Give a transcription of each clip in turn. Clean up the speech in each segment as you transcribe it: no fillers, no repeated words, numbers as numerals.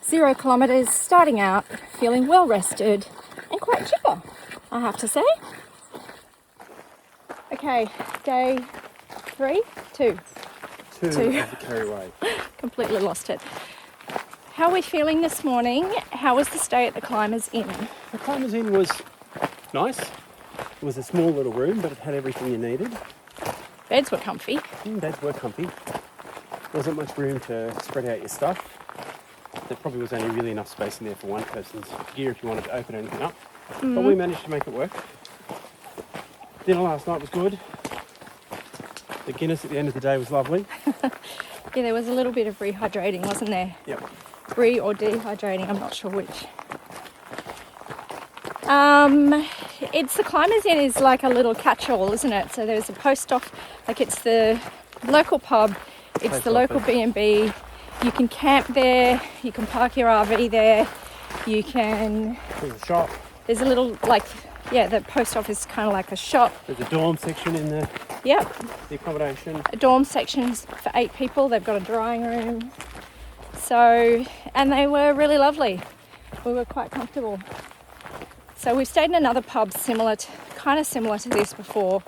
0 kilometres, starting out, feeling well rested and quite chipper, I have to say. Okay, day 3, 2. Two of the Kerry Way. Completely lost it. How are we feeling this morning? How was the stay at the Climbers Inn? The Climbers Inn was nice. It was a small little room, but it had everything you needed. Beds were comfy. Beds were comfy. Wasn't much room to spread out your stuff. There probably was only really enough space in there for one person's gear if you wanted to open anything up. But we managed to make it work. Dinner last night was good. The Guinness at the end of the day was lovely. Yeah, there was a little bit of rehydrating, wasn't there? Yep. Or dehydrating, I'm not sure which. It's the Climbers Inn is like a little catch-all, isn't it? So there's a post off, like it's the local pub, it's the local B&B. You can camp there, you can park your RV there, you can... There's a shop. There's a little, the post office is kind of like a shop. There's a dorm section in there. Yep. The accommodation. A dorm section for 8 people. They've got a drying room. So, and they were really lovely. We were quite comfortable. So we stayed in another pub kind of similar to this before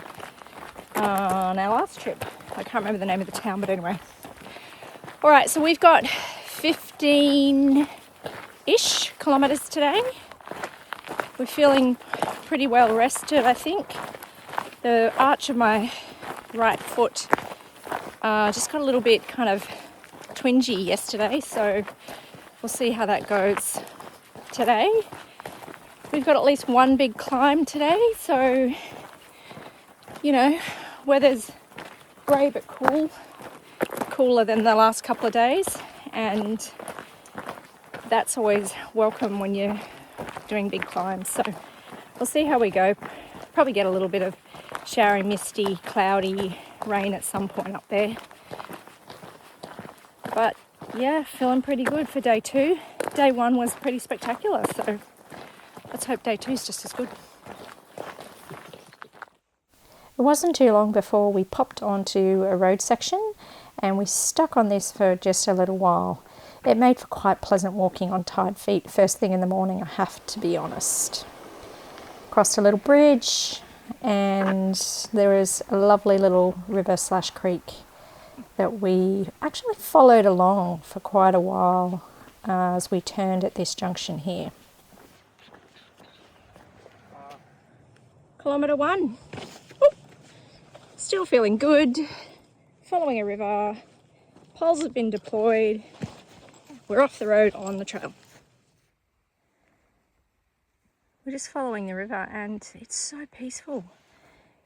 on our last trip. I can't remember the name of the town, but anyway. All right, so we've got 15-ish kilometres today. We're feeling pretty well rested, I think. The arch of my right foot just got a little bit kind of twingy yesterday, so we'll see how that goes today. We've got at least one big climb today, so, you know, weather's grey but cool, cooler than the last couple of days, and that's always welcome when you're doing big climbs. So we'll see how we go. Probably get a little bit of showery, misty, cloudy rain at some point up there. But yeah, feeling pretty good for day 2. Day 1 was pretty spectacular, so let's hope day 2 is just as good. It wasn't too long before we popped onto a road section and we stuck on this for just a little while. It made for quite pleasant walking on tired feet first thing in the morning, I have to be honest. Crossed a little bridge and there is a lovely little river/creek that we actually followed along for quite a while as we turned at this junction here. Kilometre 1. Ooh. Still feeling good. Following a river. Poles have been deployed. We're off the road on the trail. We're just following the river and it's so peaceful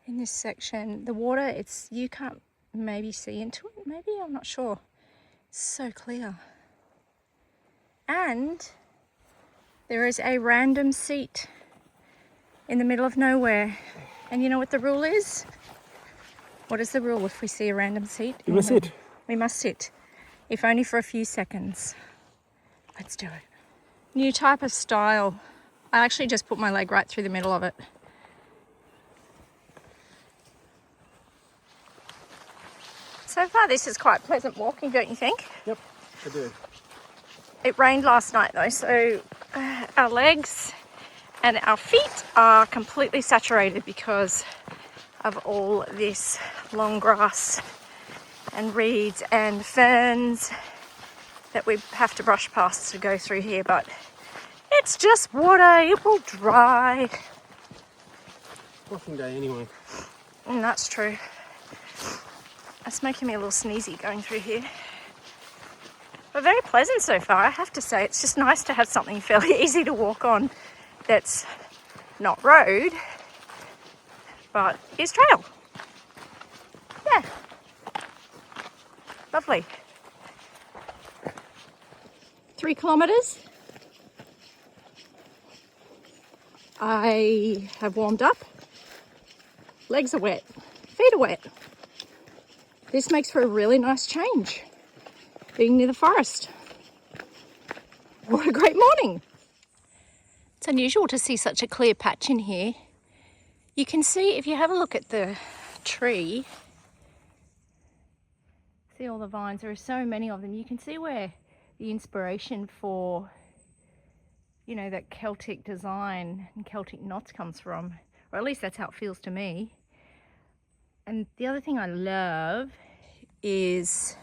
in this section. The water, you can't maybe see into it. Maybe, I'm not sure. It's so clear. And there is a random seat in the middle of nowhere. And you know what the rule is? What is the rule if we see a random seat? You must sit. We must sit, if only for a few seconds. Let's do it. New type of style. I actually just put my leg right through the middle of it. So far this is quite pleasant walking, don't you think? Yep, I do. It rained last night though, so our legs and our feet are completely saturated because of all this long grass and reeds and ferns that we have to brush past to go through here, but it's just water, it will dry. Walking day anyway. That's true. It's making me a little sneezy going through here. But very pleasant so far, I have to say. It's just nice to have something fairly easy to walk on that's not road, but is trail. Yeah. Lovely. 3 kilometres. I have warmed up. Legs are wet. Feet are wet. This makes for a really nice change, being near the forest. What a great morning. It's unusual to see such a clear patch in here. You can see, if you have a look at the tree, see all the vines, there are so many of them. You can see where the inspiration for, you know, that Celtic design and Celtic knots comes from, or at least that's how it feels to me. And the other thing I love is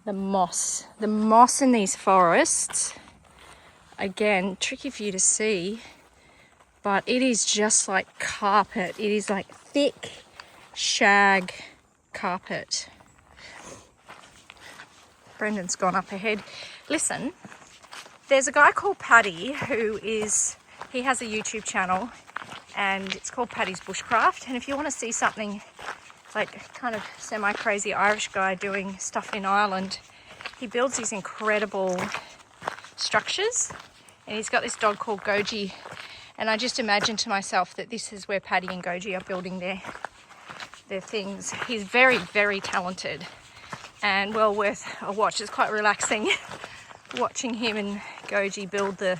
the moss. The moss in these forests, again, tricky for you to see, but it is just like carpet. It is like thick shag carpet. Brendan's gone up ahead. Listen, there's a guy called Paddy he has a YouTube channel and it's called Paddy's Bushcraft. And if you want to see something like kind of semi-crazy Irish guy doing stuff in Ireland, he builds these incredible structures. And he's got this dog called Goji. And I just imagine to myself that this is where Paddy and Goji are building their things. He's very, very talented and well worth a watch. It's quite relaxing watching him and Goji build the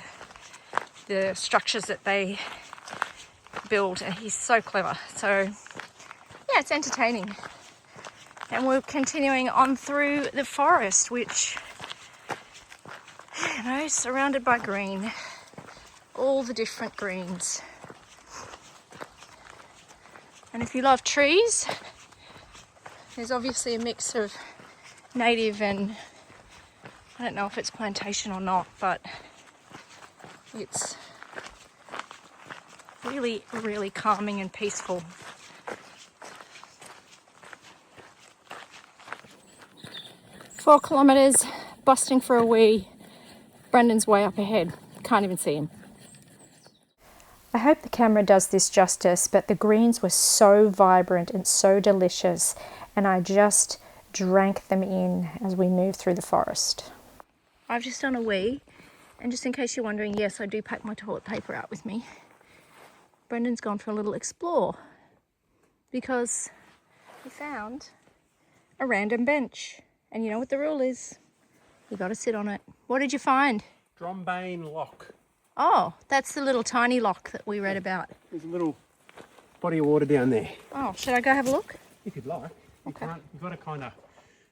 structures that they build, and he's so clever. So yeah, it's entertaining. And we're continuing on through the forest, which, you know, surrounded by green, all the different greens. And if you love trees, there's obviously a mix of native and I don't know if it's plantation or not, but it's really, really calming and peaceful. Four kilometres, busting for a wee. Brendan's way up ahead. Can't even see him. I hope the camera does this justice, but the greens were so vibrant and so delicious, and I just drank them in as we moved through the forest. I've just done a wee, and just in case you're wondering, yes, I do pack my toilet paper out with me. Brendan's gone for a little explore because he found a random bench. And you know what the rule is? You got to sit on it. What did you find? Glenbeigh lock. Oh, that's the little tiny lock that we read about. There's a little body of water down there. Oh, should I go have a look? If you'd like. Okay. You've got to kind of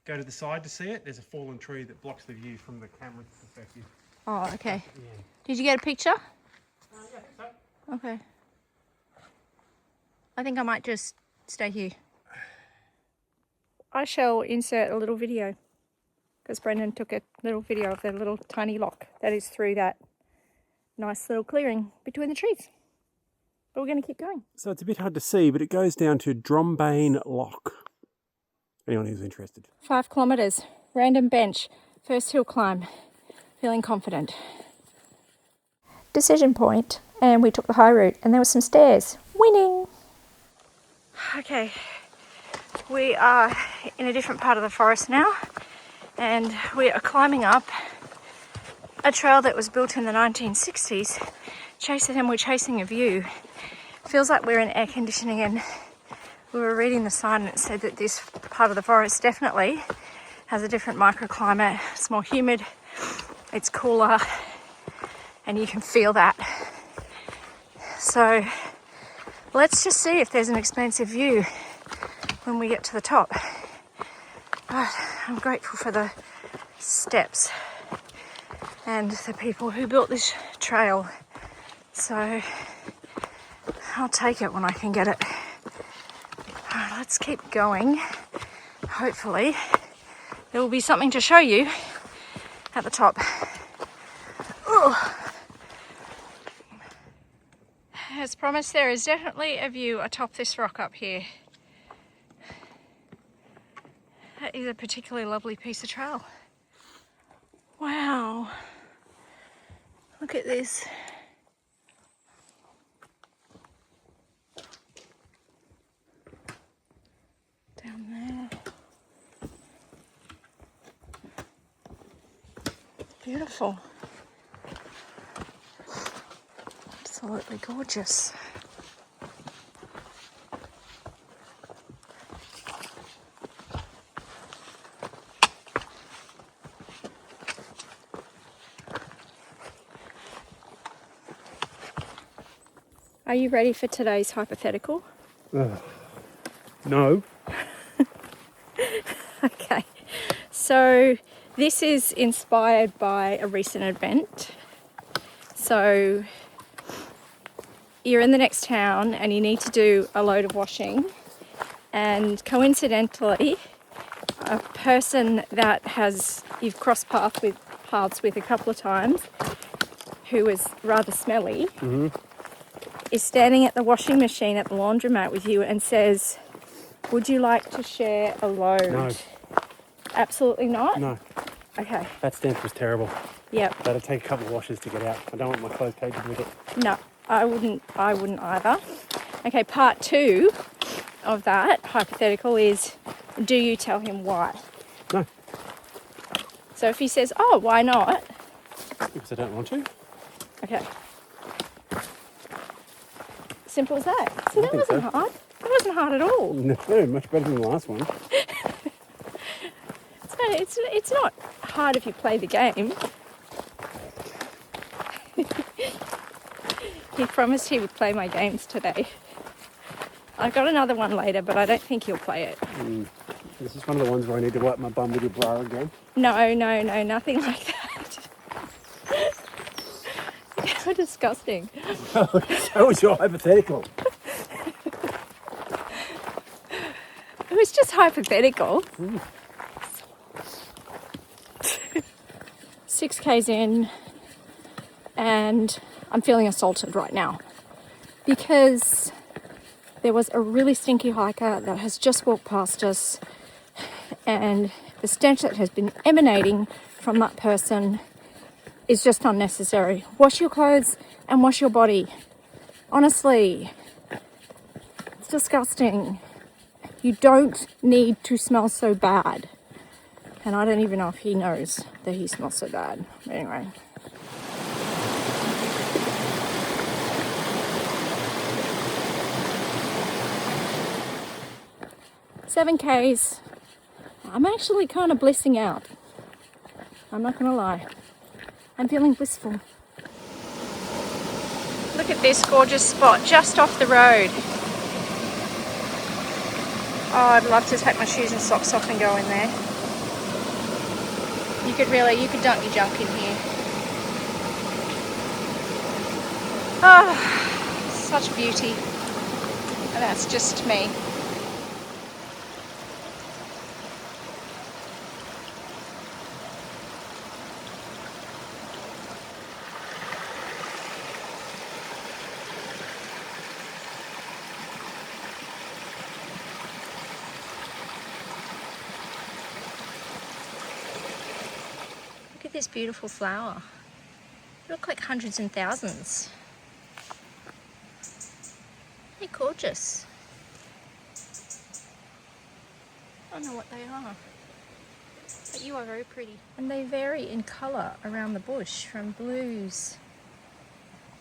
go to the side to see it. There's a fallen tree that blocks the view from the camera's perspective. Oh, okay. Yeah. Did you get a picture? Yeah, I think so. Okay. I think I might just stay here. I shall insert a little video because Brendan took a little video of the little tiny lock that is through that nice little clearing between the trees. But we're going to keep going. So it's a bit hard to see, but it goes down to Glenbeigh Lock. Anyone who's interested. 5 kilometres, random bench, first hill climb, feeling confident. Decision point, and we took the high route, and there were some stairs. Winning! Okay, we are in a different part of the forest now, and we are climbing up a trail that was built in the 1960s. And we're chasing a view. Feels like we're in air conditioning, and we were reading the sign and it said that this part of the forest definitely has a different microclimate. It's more humid, it's cooler, and you can feel that. So let's just see if there's an expansive view when we get to the top. But I'm grateful for the steps and the people who built this trail. So I'll take it when I can get it. Let's keep going. Hopefully there will be something to show you at the top. Ooh. As promised, there is definitely a view atop this rock up here. That is a particularly lovely piece of trail. Wow. Look at this. Down there. Beautiful. Absolutely gorgeous. Are you ready for today's hypothetical? No. Okay. So This is inspired by a recent event. So you're in the next town and you need to do a load of washing, and coincidentally a person that you've crossed paths with a couple of times, who was rather smelly, is standing at the washing machine at the laundromat with you and says, would you like to share a load? No. Absolutely not? No. Okay. That stench was terrible. Yep. That'll take a couple of washes to get out. I don't want my clothes coated with it. No, I wouldn't either. Okay, part 2 of that hypothetical is, do you tell him why? No. So if he says, oh, why not? Because I don't want to. Okay. Simple as that. See, that wasn't hard. That wasn't hard at all. No, much better than the last one. So it's not hard if you play the game. He promised he would play my games today. I got another one later, but I don't think he'll play it. This is one of the ones where I need to wipe my bum with your bra again. No, nothing like that. You're disgusting. That was your hypothetical. It was just hypothetical. 6K's in, and I'm feeling assaulted right now because there was a really stinky hiker that has just walked past us, and the stench that has been emanating from that person is just unnecessary. Wash your clothes and wash your body. Honestly, it's disgusting. You don't need to smell so bad. And I don't even know if he knows that he smells so bad. Anyway. Seven Ks. I'm actually kind of blissing out. I'm not gonna lie. I'm feeling blissful. Look at this gorgeous spot just off the road. Oh, I'd love to take my shoes and socks off and go in there. You could dump your junk in here. Oh, such beauty. And that's just me. Look at this beautiful flower. They look like hundreds and thousands. They're gorgeous. I don't know what they are, but you are very pretty. And they vary in colour around the bush, from blues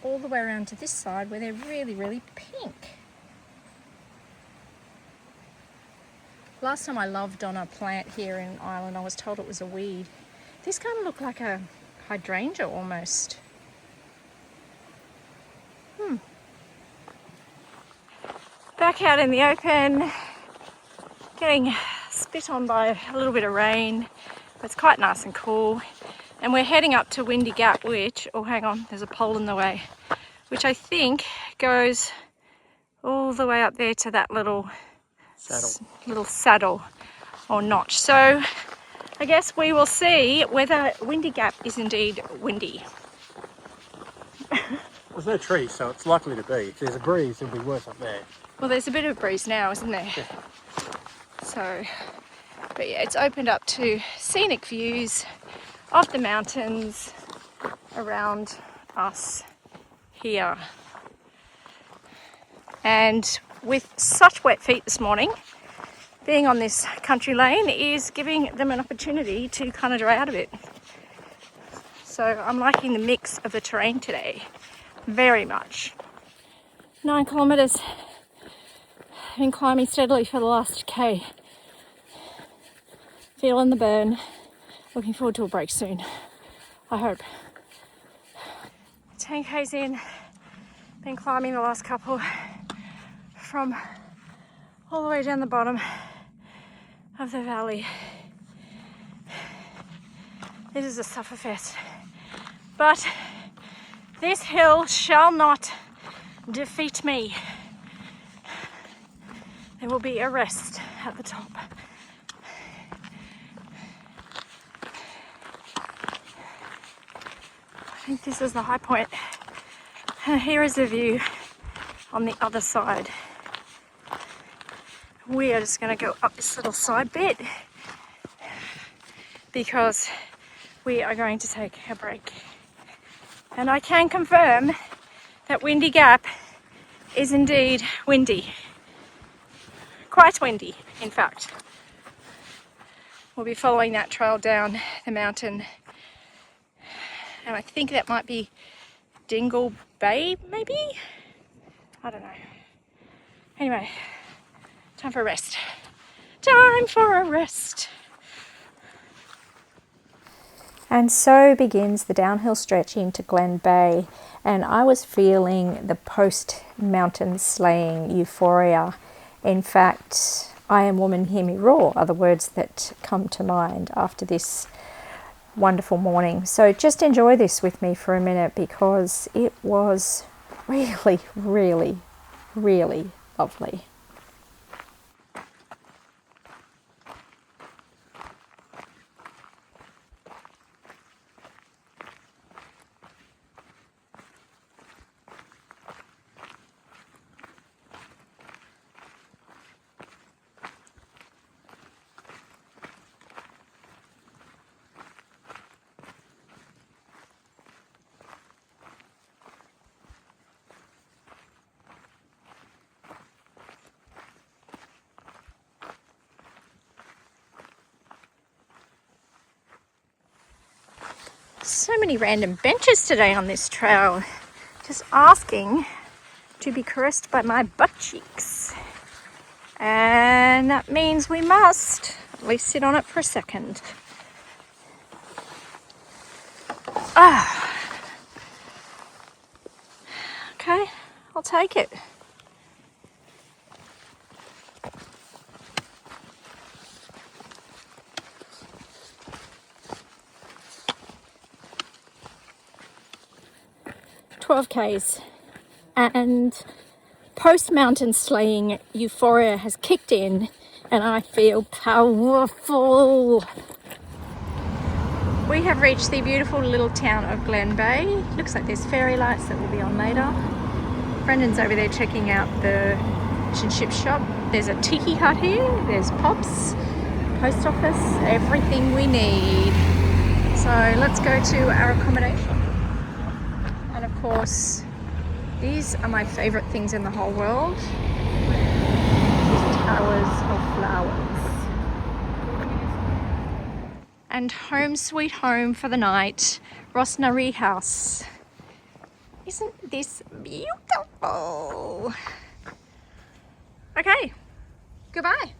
all the way around to this side where they're really, really pink. Last time I loved on a plant here in Ireland, I was told it was a weed. This kind of looked like a hydrangea almost. Back out in the open, getting spit on by a little bit of rain, but it's quite nice and cool. And we're heading up to Windy Gap, which, oh hang on, there's a pole in the way, which I think goes all the way up there to that little saddle or notch. So I guess we will see whether Windy Gap is indeed windy. There's no trees, so it's likely to be. If there's a breeze, it'll be worse up there. Well, there's a bit of a breeze now, isn't there? Yeah. So, but yeah, it's opened up to scenic views of the mountains around us here. And with such wet feet this morning, being on this country lane is giving them an opportunity to kind of dry out a bit. So I'm liking the mix of the terrain today, very much. 9 kilometres. I've been climbing steadily for the last K. Feeling the burn. Looking forward to a break soon, I hope. 10 K's in. Been climbing the last couple from all the way down the bottom of the valley. This is a sufferfest. But this hill shall not defeat me. There will be a rest at the top. I think this is the high point. And here is the view on the other side. We are just going to go up this little side bit because we are going to take a break. And I can confirm that Windy Gap is indeed windy. Quite windy, in fact. We'll be following that trail down the mountain. And I think that might be Glenbeigh, maybe? I don't know. Anyway, time for a rest. Time for a rest. And so begins the downhill stretch into Glenbeigh, and I was feeling the post-mountain slaying euphoria. In fact, I am woman, hear me roar are the words that come to mind after this wonderful morning. So just enjoy this with me for a minute because it was really, really, really lovely. So many random benches today on this trail, just asking to be caressed by my butt cheeks. And that means we must at least sit on it for a second. Okay, I'll take it. K's and post-mountain slaying euphoria has kicked in and I feel powerful. We have reached the beautiful little town of Glenbeigh. Looks like there's fairy lights that will be on later. Brendan's over there checking out the fish and chip shop. There's a tiki hut here, there's Pops, post office, everything we need. So let's go to our accommodation. And of course, these are my favorite things in the whole world. These towers of flowers. And home sweet home for the night, Rosnaree House. Isn't this beautiful? Okay, goodbye.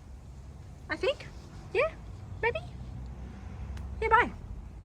I think, yeah, maybe. Yeah, bye.